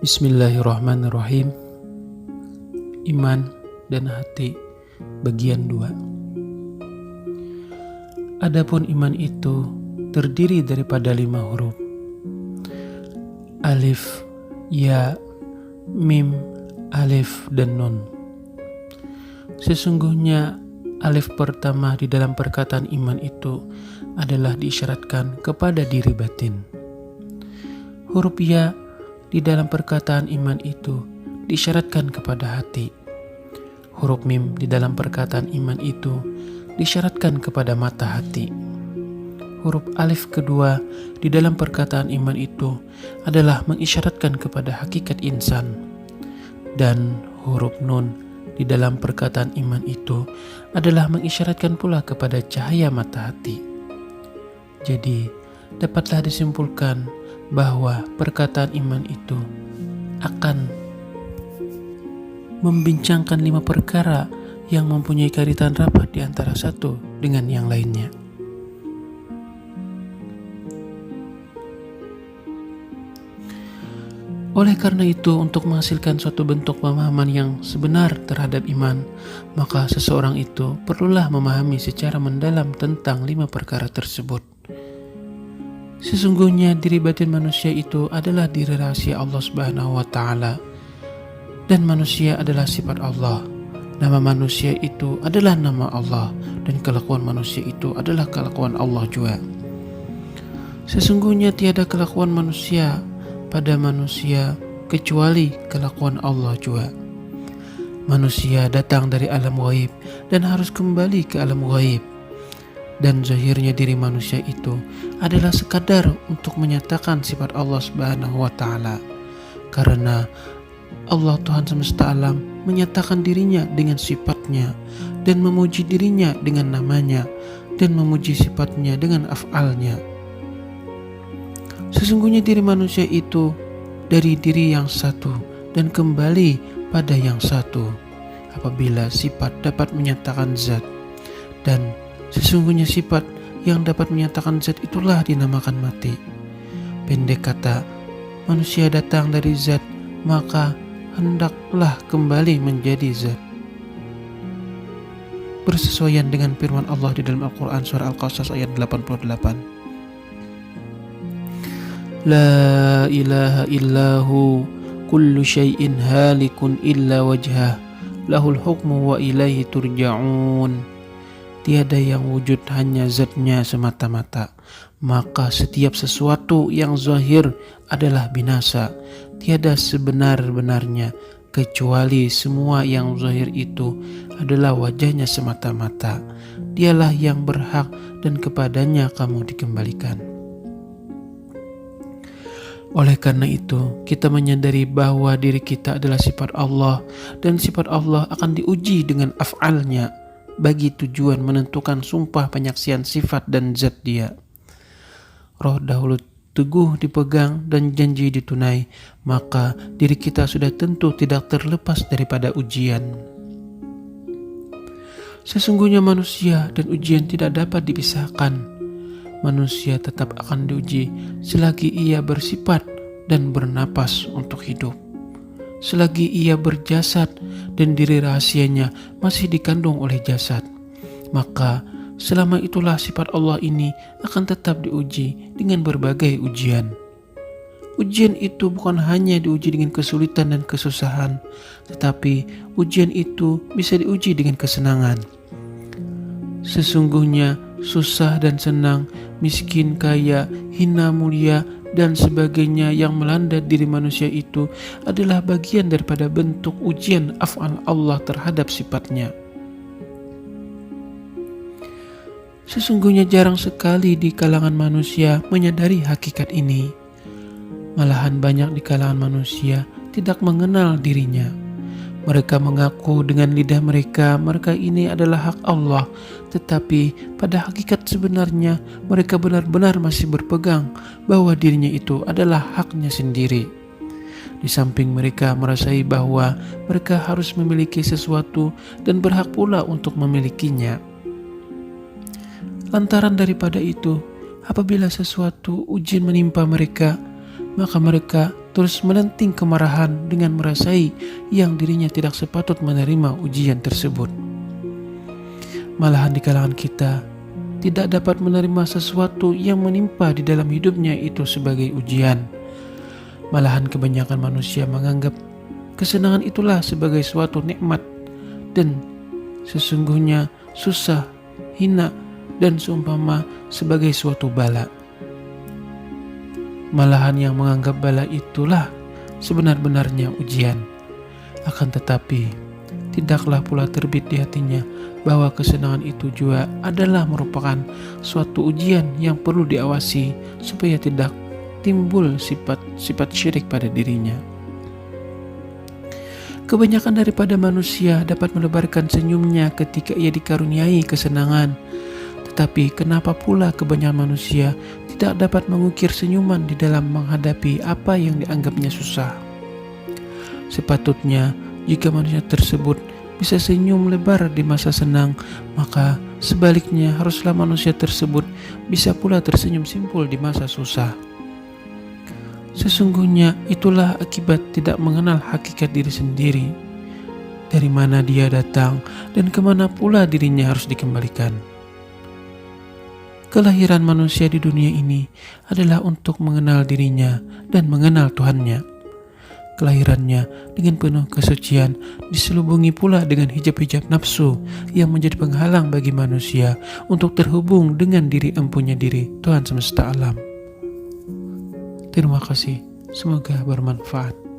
Bismillahirrahmanirrahim. Iman dan hati bagian 2. Adapun iman itu terdiri daripada 5 huruf. Alif, ya, mim, alif, dan nun. Sesungguhnya alif pertama di dalam perkataan iman itu adalah diisyaratkan kepada diri batin. Huruf ya di dalam perkataan iman itu diisyaratkan kepada hati. Huruf mim di dalam perkataan iman itu diisyaratkan kepada mata hati. Huruf alif kedua di dalam perkataan iman itu adalah mengisyaratkan kepada hakikat insan. Dan huruf nun di dalam perkataan iman itu adalah mengisyaratkan pula kepada cahaya mata hati. Jadi, dapatlah disimpulkan bahwa perkataan iman itu akan membincangkan 5 perkara yang mempunyai kaitan rapat di antara satu dengan yang lainnya. Oleh karena itu, untuk menghasilkan suatu bentuk pemahaman yang sebenar terhadap iman, maka seseorang itu perlulah memahami secara mendalam tentang 5 perkara tersebut. Sesungguhnya diri batin manusia itu adalah diri rahasia Allah Subhanahu wa Ta'ala, dan manusia adalah sifat Allah. Nama manusia itu adalah nama Allah, dan kelakuan manusia itu adalah kelakuan Allah juga. Sesungguhnya tiada kelakuan manusia pada manusia kecuali kelakuan Allah juga. Manusia datang dari alam ghaib dan harus kembali ke alam ghaib. Dan zahirnya diri manusia itu adalah sekadar untuk menyatakan sifat Allah Subhanahu wa Ta'ala. Karena Allah Tuhan semesta alam menyatakan dirinya dengan sifatnya, dan memuji dirinya dengan namanya, dan memuji sifatnya dengan af'alnya. Sesungguhnya diri manusia itu dari diri yang satu dan kembali pada yang satu apabila sifat dapat menyatakan zat. Dan sesungguhnya sifat yang dapat menyatakan zat itulah dinamakan mati. Pendek kata, manusia datang dari zat, maka hendaklah kembali menjadi zat. Bersesuaian dengan firman Allah di dalam Al-Quran surah Al-Qasas ayat 88. La ilaha illahu kullu syai'in halikun illa wajhah lahul hukmu wa ilaihi turja'un. Tiada yang wujud hanya zatnya semata-mata, maka setiap sesuatu yang zahir adalah binasa. Tiada sebenar-benarnya kecuali semua yang zahir itu adalah wajahnya semata-mata. Dialah yang berhak dan kepadanya kamu dikembalikan. Oleh karena itu, kita menyadari bahwa diri kita adalah sifat Allah, dan sifat Allah akan diuji dengan af'alnya bagi tujuan menentukan sumpah penyaksian sifat dan zat dia. Roh dahulu teguh dipegang dan janji ditunai, maka diri kita sudah tentu tidak terlepas daripada ujian. Sesungguhnya manusia dan ujian tidak dapat dipisahkan. Manusia tetap akan diuji selagi ia bersifat dan bernapas untuk hidup. Selagi ia berjasad dan diri rahasianya masih dikandung oleh jasad, maka selama itulah sifat Allah ini akan tetap diuji dengan berbagai ujian. Ujian itu bukan hanya diuji dengan kesulitan dan kesusahan, tetapi ujian itu bisa diuji dengan kesenangan. Sesungguhnya susah dan senang, miskin kaya, hina mulia, dan sebagainya yang melanda diri manusia itu adalah bagian daripada bentuk ujian af'al Allah terhadap sifatnya. Sesungguhnya jarang sekali di kalangan manusia menyadari hakikat ini. Malahan banyak di kalangan manusia tidak mengenal dirinya. Mereka mengaku dengan lidah mereka ini adalah hak Allah, tetapi pada hakikat sebenarnya mereka benar-benar masih berpegang bahwa dirinya itu adalah haknya sendiri. Di samping mereka merasai bahwa mereka harus memiliki sesuatu dan berhak pula untuk memilikinya. Lantaran daripada itu, apabila sesuatu ujian menimpa mereka, maka mereka terus menenting kemarahan dengan merasai yang dirinya tidak sepatut menerima ujian tersebut. Malahan di kalangan kita tidak dapat menerima sesuatu yang menimpa di dalam hidupnya itu sebagai ujian. Malahan kebanyakan manusia menganggap kesenangan itulah sebagai suatu nikmat dan sesungguhnya susah, hina, dan seumpama sebagai suatu bala. Malahan yang menganggap bala itulah sebenar-benarnya ujian. Akan tetapi, tidaklah pula terbit di hatinya bahwa kesenangan itu juga adalah merupakan suatu ujian yang perlu diawasi supaya tidak timbul sifat syirik pada dirinya. Kebanyakan daripada manusia dapat melebarkan senyumnya ketika ia dikaruniai kesenangan. Tetapi kenapa pula kebanyakan manusia tidak dapat mengukir senyuman di dalam menghadapi apa yang dianggapnya susah? Sepatutnya jika manusia tersebut bisa senyum lebar di masa senang, maka sebaliknya haruslah manusia tersebut bisa pula tersenyum simpul di masa susah. Sesungguhnya itulah akibat tidak mengenal hakikat diri sendiri, dari mana dia datang dan kemana pula dirinya harus dikembalikan. Kelahiran manusia di dunia ini adalah untuk mengenal dirinya dan mengenal Tuhannya. Kelahirannya dengan penuh kesucian diselubungi pula dengan hijab-hijab nafsu yang menjadi penghalang bagi manusia untuk terhubung dengan diri empunya diri Tuhan semesta alam. Terima kasih, semoga bermanfaat.